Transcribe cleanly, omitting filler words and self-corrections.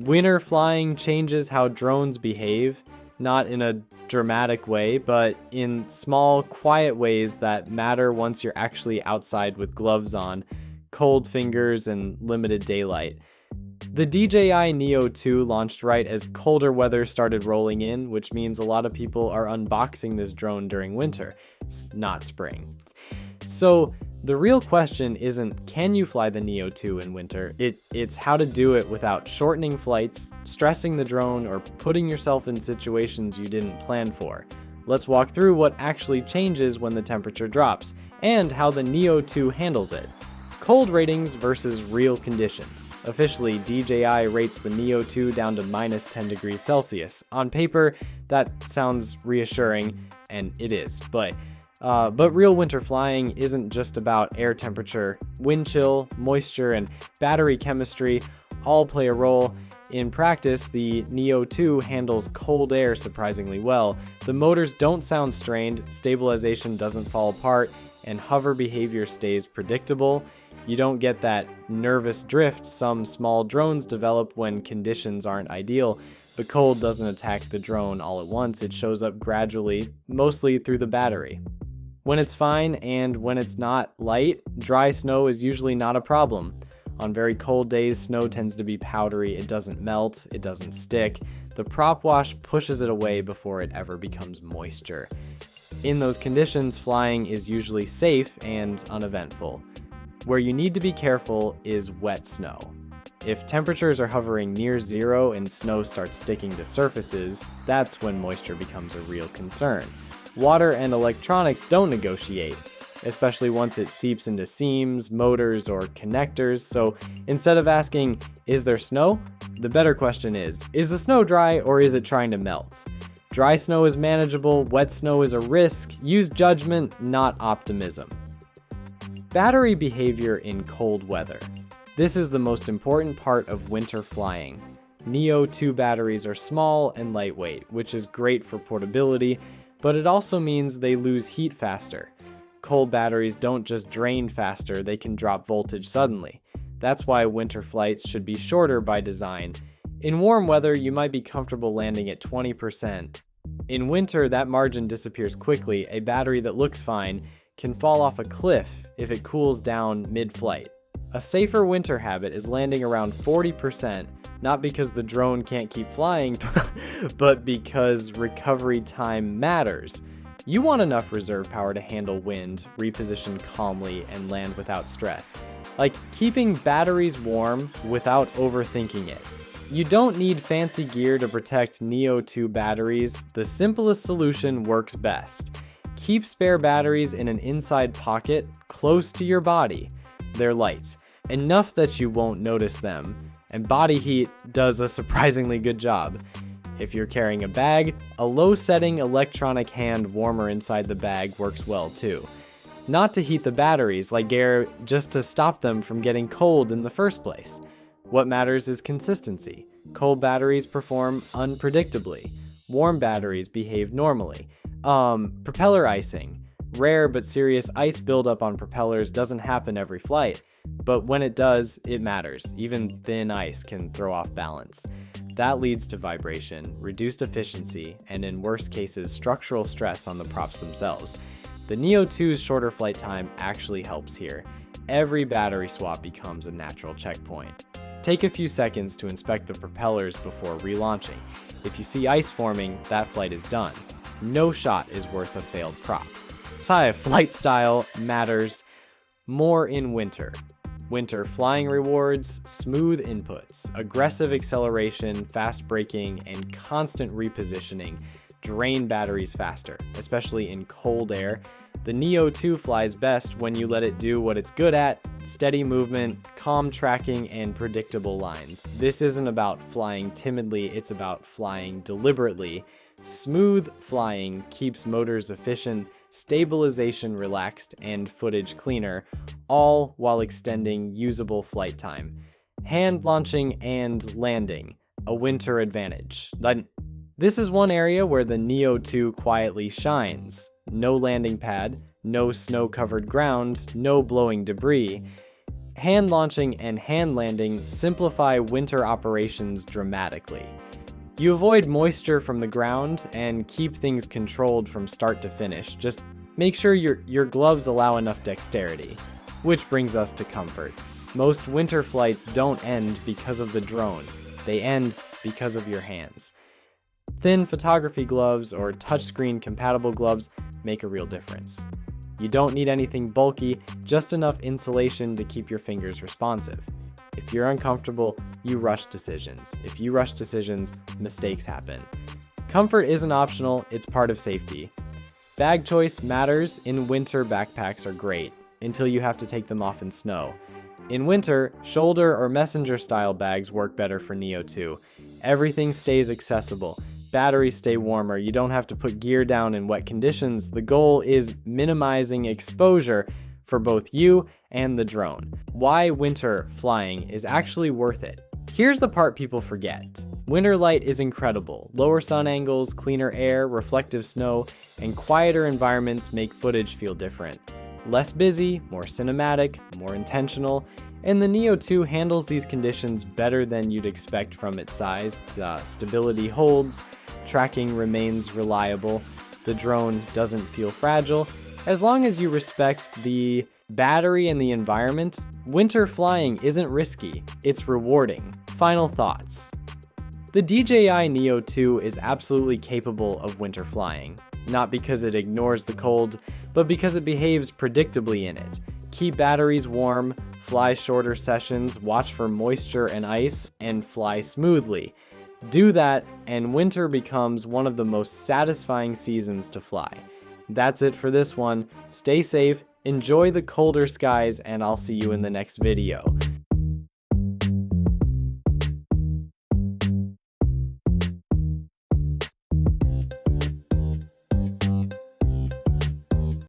Winter flying changes how drones behave, not in a dramatic way, but in small, quiet ways that matter once you're actually outside with gloves on, cold fingers, and limited daylight. The DJI Neo 2 launched right as colder weather started rolling in, which means a lot of people are unboxing this drone during winter, not spring. So the real question isn't can you fly the Neo 2 in winter, it's how to do it without shortening flights, stressing the drone, or putting yourself in situations you didn't plan for. Let's walk through what actually changes when the temperature drops, and how the Neo 2 handles it. Cold ratings versus real conditions. Officially, DJI rates the Neo 2 down to minus 10 degrees Celsius. On paper, that sounds reassuring, and it is, but real winter flying isn't just about air temperature. Wind chill, moisture, and battery chemistry all play a role. In practice, the Neo 2 handles cold air surprisingly well. The motors don't sound strained, stabilization doesn't fall apart, and hover behavior stays predictable. You don't get that nervous drift some small drones develop when conditions aren't ideal. The cold doesn't attack the drone all at once, it shows up gradually, mostly through the battery. When it's fine and when it's not light, dry snow is usually not a problem. On very cold days, snow tends to be powdery, it doesn't melt, it doesn't stick. The prop wash pushes it away before it ever becomes moisture. In those conditions, flying is usually safe and uneventful. Where you need to be careful is wet snow. If temperatures are hovering near zero and snow starts sticking to surfaces, that's when moisture becomes a real concern. Water and electronics don't negotiate, especially once it seeps into seams, motors, or connectors. So instead of asking, is there snow? The better question is the snow dry or is it trying to melt? Dry snow is manageable, wet snow is a risk. Use judgment, not optimism. Battery behavior in cold weather. This is the most important part of winter flying. Neo 2 batteries are small and lightweight, which is great for portability, but it also means they lose heat faster. Cold batteries don't just drain faster, they can drop voltage suddenly. That's why winter flights should be shorter by design. In warm weather, you might be comfortable landing at 20%. In winter, that margin disappears quickly. A battery that looks fine can fall off a cliff if it cools down mid-flight. A safer winter habit is landing around 40%, not because the drone can't keep flying, but because recovery time matters. You want enough reserve power to handle wind, reposition calmly, and land without stress. Like keeping batteries warm without overthinking it. You don't need fancy gear to protect Neo 2 batteries. The simplest solution works best. Keep spare batteries in an inside pocket close to your body. They're light, enough that you won't notice them, and body heat does a surprisingly good job. If you're carrying a bag, a low-setting electronic hand warmer inside the bag works well too. Not to heat the batteries like air, just to stop them from getting cold in the first place. What matters is consistency. Cold batteries perform unpredictably. Warm batteries behave normally. Propeller icing. Rare but serious ice buildup on propellers doesn't happen every flight, but when it does, it matters. Even thin ice can throw off balance. That leads to vibration, reduced efficiency, and in worst cases, structural stress on the props themselves. The Neo 2's shorter flight time actually helps here. Every battery swap becomes a natural checkpoint. Take a few seconds to inspect the propellers before relaunching. If you see ice forming, that flight is done. No shot is worth a failed prop. Flight style matters more in winter. Winter flying rewards smooth inputs, aggressive acceleration, fast braking, and constant repositioning drain batteries faster, especially in cold air. The Neo 2 flies best when you let it do what it's good at: steady movement, calm tracking, and predictable lines. This isn't about flying timidly, it's about flying deliberately. Smooth flying keeps motors efficient, stabilization relaxed, and footage cleaner, all while extending usable flight time. Hand launching and landing, a winter advantage. This is one area where the Neo 2 quietly shines. No landing pad, no snow-covered ground, no blowing debris. Hand launching and hand landing simplify winter operations dramatically. You avoid moisture from the ground and keep things controlled from start to finish. Just make sure your gloves allow enough dexterity. Which brings us to comfort. Most winter flights don't end because of the drone. They end because of your hands. Thin photography gloves or touchscreen compatible gloves make a real difference. You don't need anything bulky, just enough insulation to keep your fingers responsive. If you're uncomfortable, you rush decisions. If you rush decisions, mistakes happen. Comfort isn't optional, it's part of safety. Bag choice matters. In winter, backpacks are great, until you have to take them off in snow. In winter, shoulder or messenger style bags work better for Neo 2. Everything stays accessible. Batteries stay warmer, you don't have to put gear down in wet conditions. The goal is minimizing exposure for both you and the drone. Why winter flying is actually worth it. Here's the part people forget. Winter light is incredible. Lower sun angles, cleaner air, reflective snow, and quieter environments make footage feel different. Less busy, more cinematic, more intentional, and the Neo 2 handles these conditions better than you'd expect from its size. Stability holds, tracking remains reliable, the drone doesn't feel fragile. As long as you respect the battery and the environment, winter flying isn't risky, it's rewarding. Final thoughts. The DJI Neo 2 is absolutely capable of winter flying, not because it ignores the cold, but because it behaves predictably in it. Keep batteries warm, fly shorter sessions, watch for moisture and ice, and fly smoothly. Do that, and winter becomes one of the most satisfying seasons to fly. That's it for this one. Stay safe, enjoy the colder skies, and I'll see you in the next video.